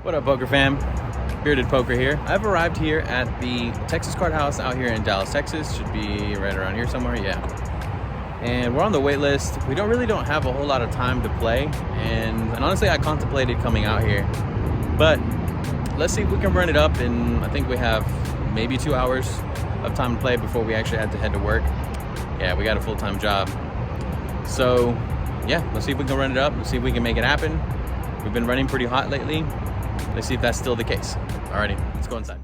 What up, poker fam? Bearded Poker here. I've arrived here at the Texas Card House out here in Dallas, Texas. Should be right around here somewhere, yeah. And we're on the wait list. We don't have a whole lot of time to play, and honestly, I contemplated coming out here, but let's see if we can run it up. And I think we have maybe 2 hours of time to play before we actually have to head to work. Yeah, we got a full-time job, so yeah, let's see if we can run it up. Let's see if we can make it happen. We've been running pretty hot lately. Let's see if that's still the case. Alrighty, let's go inside.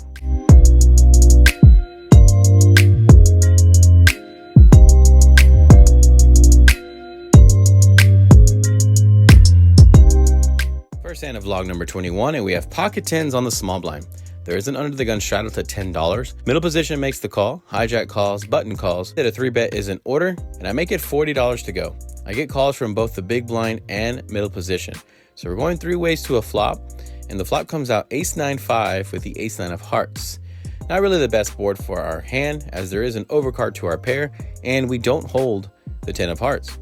First hand of vlog number 21, and we have pocket tens on the small blind. There is an under the gun straddle to $10. Middle position makes the call, hijack calls, button calls. That a 3-bet is in order, and I make it $40 to go. I get calls from both the big blind and middle position. So we're going 3 ways to a flop, and the flop comes out ace-9-5 with the ace-9 of hearts. Not really the best board for our hand, as there is an overcard to our pair, and we don't hold the 10 of hearts.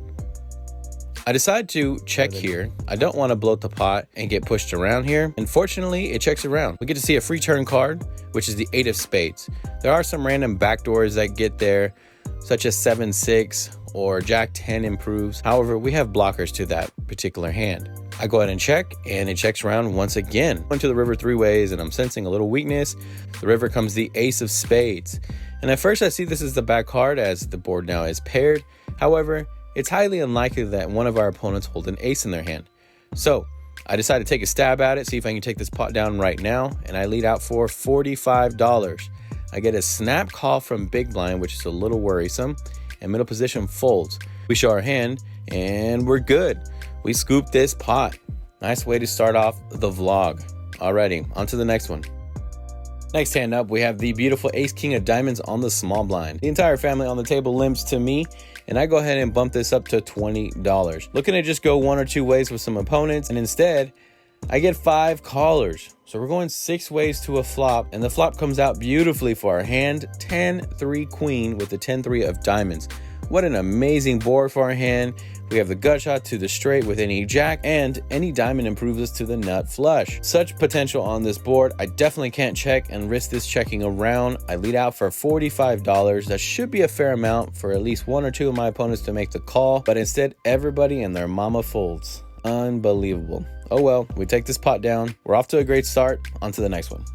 I decide to check here. I don't want to bloat the pot and get pushed around here. Unfortunately, it checks around. We get to see a free turn card, which is the 8 of spades. There are some random backdoors that get there, such as 7-6 or Jack 10 improves. However, we have blockers to that particular hand. I go ahead and check, and it checks around once again. Went to the river 3 ways, and I'm sensing a little weakness. The river comes the ace of spades. And at first I see this as the back card, as the board now is paired. However, it's highly unlikely that one of our opponents hold an ace in their hand. So I decide to take a stab at it, see if I can take this pot down right now, and I lead out for $45. I get a snap call from big blind, which is a little worrisome, and middle position folds. We show our hand, and we're good. We scoop this pot. Nice way to start off the vlog. Alrighty, on to the next one. Next hand up, we have the beautiful ace king of diamonds on the small blind. The entire family on the table limps to me, and I go ahead and bump this up to $20. Looking to just go 1 or 2 ways with some opponents, and instead I get 5 callers. So we're going 6 ways to a flop, and the flop comes out beautifully for our hand. 10-3 queen with the 10-3 of diamonds. What an amazing board for our hand. We have the gut shot to the straight with any jack, and any diamond improves us to the nut flush. Such potential on this board. I definitely can't check and risk this checking around. I lead out for $45. That should be a fair amount for at least 1 or 2 of my opponents to make the call, but instead everybody and their mama folds. Unbelievable. Oh well, we take this pot down. We're off to a great start. On to the next one.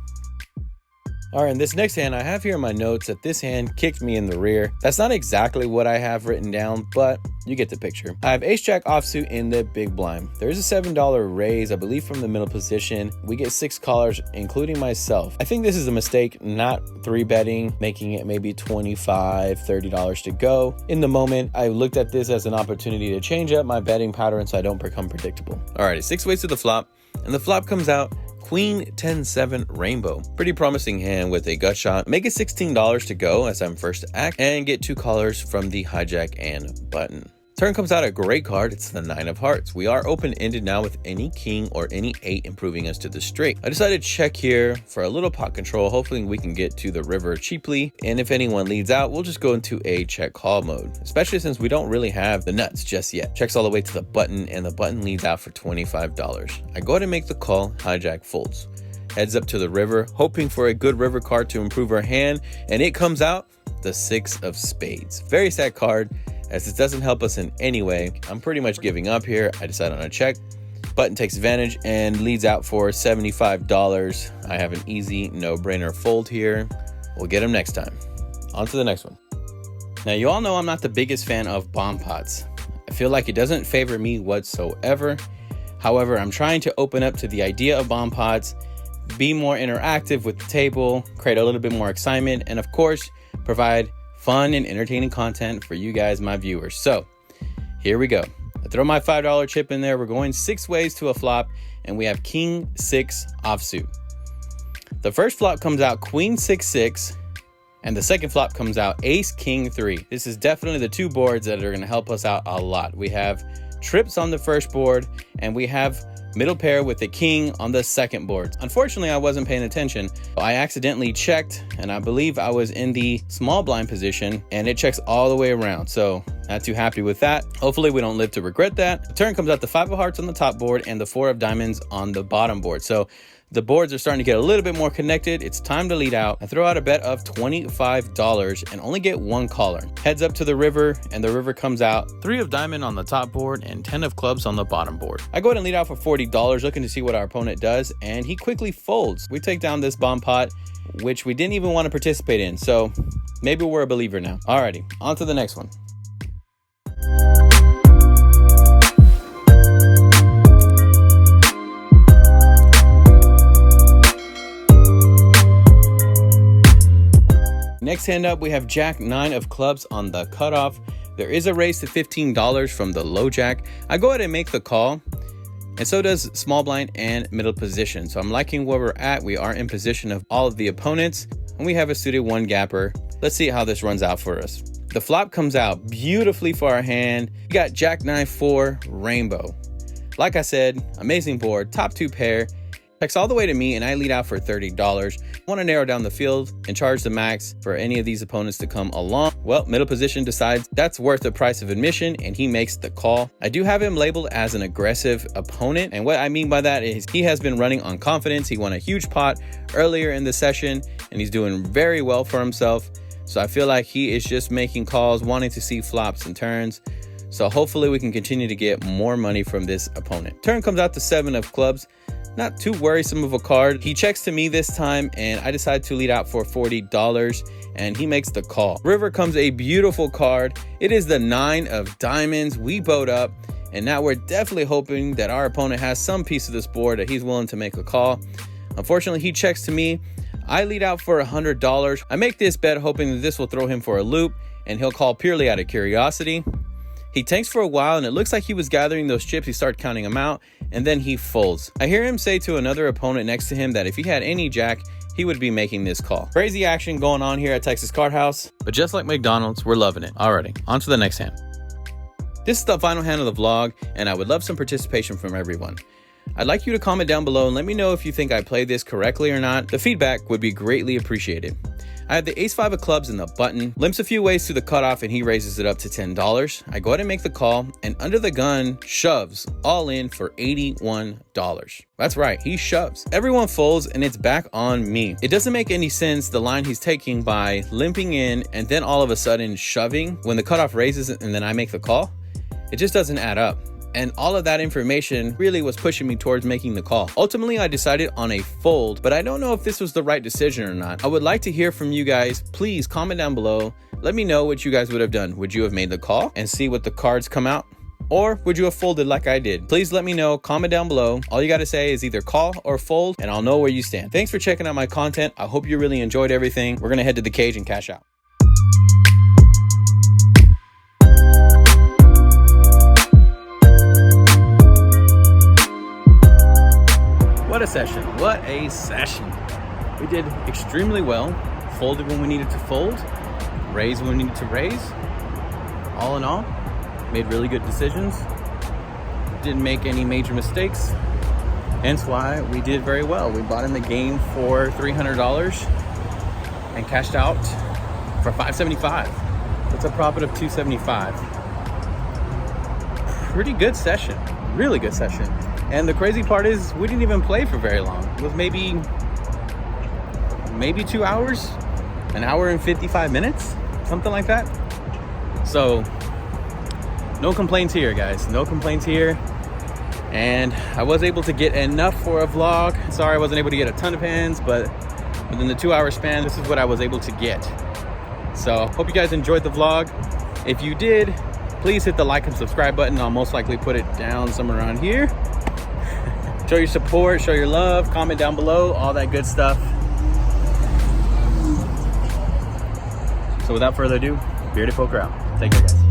All right, in this next hand, I have here in my notes that this hand kicked me in the rear. That's not exactly what I have written down, but you get the picture. I have ace-jack offsuit in the big blind. There's a $7 raise, I believe, from the middle position. We get 6 callers, including myself. I think this is a mistake, not 3-betting, making it maybe $25, $30 to go. In the moment, I looked at this as an opportunity to change up my betting pattern so I don't become predictable. All right, 6 ways to the flop, and the flop comes out Queen 10-7 rainbow. Pretty promising hand with a gut shot. Make it $16 to go as I'm first to act, and get 2 callers from the hijack and button. Turn comes out a great card. It's the 9 of hearts. We are open-ended now with any king or any 8 improving us to the straight. I decided to check here for a little pot control. Hopefully we can get to the river cheaply, and if anyone leads out, we'll just go into a check call mode, especially since we don't really have the nuts just yet. Checks all the way to the button, and the button leads out for $25. I go ahead and make the call. Hijack folds. Heads up to the river, hoping for a good river card to improve our hand, and it comes out the 6 of spades. Very sad card, as this doesn't help us in any way. I'm pretty much giving up here. I decide on a check. Button takes advantage and leads out for $75. I have an easy no-brainer fold here. We'll get him next time. On to the next one. Now, you all know I'm not the biggest fan of bomb pots. I feel like it doesn't favor me whatsoever. However, I'm trying to open up to the idea of bomb pots, be more interactive with the table, create a little bit more excitement, and of course, provide fun and entertaining content for you guys, my viewers. So here we go. I throw my $5 chip in there. We're going 6 ways to a flop, and we have king 6 offsuit. The first flop comes out queen 6-6, and the second flop comes out ace king 3. This is definitely the 2 boards that are going to help us out a lot. We have trips on the first board, and we have middle pair with the king on the second board. Unfortunately, I wasn't paying attention. I accidentally checked, and I believe I was in the small blind position, and it checks all the way around. So Not too happy with that. Hopefully we don't live to regret that. The turn comes out the 5 of hearts on the top board and the 4 of diamonds on the bottom board. So the boards are starting to get a little bit more connected. It's time to lead out. I throw out a bet of $25 and only get 1 caller. Heads up to the river, and the river comes out 3 of diamond on the top board and 10 of clubs on the bottom board. I go ahead and lead out for $40, looking to see what our opponent does, and he quickly folds. We take down this bomb pot, which we didn't even want to participate in. So maybe we're a believer now. Alrighty, on to the next one. Next hand up, we have Jack 9 of clubs on the cutoff. There is a raise to $15 from the low jack. I go ahead and make the call, and so does small blind and middle position. So I'm liking where we're at. We are in position of all of the opponents, and we have a suited 1 gapper. Let's see how this runs out for us. The flop comes out beautifully for our hand. We got Jack 9-4 rainbow. Like I said, amazing board, top 2 pair. Checks all the way to me, and I lead out for $30. I want to narrow down the field and charge the max for any of these opponents to come along. Well, middle position decides that's worth the price of admission, and he makes the call. I do have him labeled as an aggressive opponent, and what I mean by that is he has been running on confidence. He won a huge pot earlier in the session, and he's doing very well for himself. So I feel like he is just making calls, wanting to see flops and turns. So hopefully we can continue to get more money from this opponent. Turn comes out to 7 of clubs. Not too worrisome of a card. He checks to me this time, and I decide to lead out for $40, and he makes the call. River comes a beautiful card. It is the 9 of diamonds. We boat up, and now we're definitely hoping that our opponent has some piece of this board that he's willing to make a call. Unfortunately, he checks to me. I lead out for $100. I make this bet hoping that this will throw him for a loop, and he'll call purely out of curiosity. He tanks for a while, and it looks like he was gathering those chips. He started counting them out, and then he folds. I hear him say to another opponent next to him that if he had any jack, he would be making this call. Crazy action going on here at Texas Card House, but just like McDonald's, we're loving it. Alrighty, on to the next hand. This is the final hand of the vlog, and I would love some participation from everyone. I'd like you to comment down below and let me know if you think I played this correctly or not. The feedback would be greatly appreciated. I have the ace-5 of clubs in the button, limps a few ways to the cutoff, and he raises it up to $10. I go ahead and make the call, and under the gun shoves all in for $81. That's right, he shoves. Everyone folds, and it's back on me. It doesn't make any sense, the line he's taking by limping in and then all of a sudden shoving when the cutoff raises and then I make the call. It just doesn't add up. And all of that information really was pushing me towards making the call. Ultimately, I decided on a fold, but I don't know if this was the right decision or not. I would like to hear from you guys. Please comment down below. Let me know what you guys would have done. Would you have made the call and see what the cards come out? Or would you have folded like I did? Please let me know. Comment down below. All you got to say is either call or fold, and I'll know where you stand. Thanks for checking out my content. I hope you really enjoyed everything. We're going to head to the cage and cash out. What a session. What a session. We did extremely well. Folded when we needed to fold. Raised when we needed to raise. All in all, made really good decisions. Didn't make any major mistakes. Hence why we did very well. We bought in the game for $300 and cashed out for $575. That's a profit of $275. Pretty good session. Really good session. And the crazy part is we didn't even play for very long. It was maybe 2 hours, an hour and 55 minutes, something like that. So no complaints here, guys. No complaints here. And I was able to get enough for a vlog. Sorry I wasn't able to get a ton of hands, but within the 2 hour span, this is what I was able to get. So hope you guys enjoyed the vlog. If you did, please hit the like and subscribe button. I'll most likely put it down somewhere around here. Show your support, show your love, comment down below, all that good stuff. So without further ado, Bearded Poker out. Take care, guys.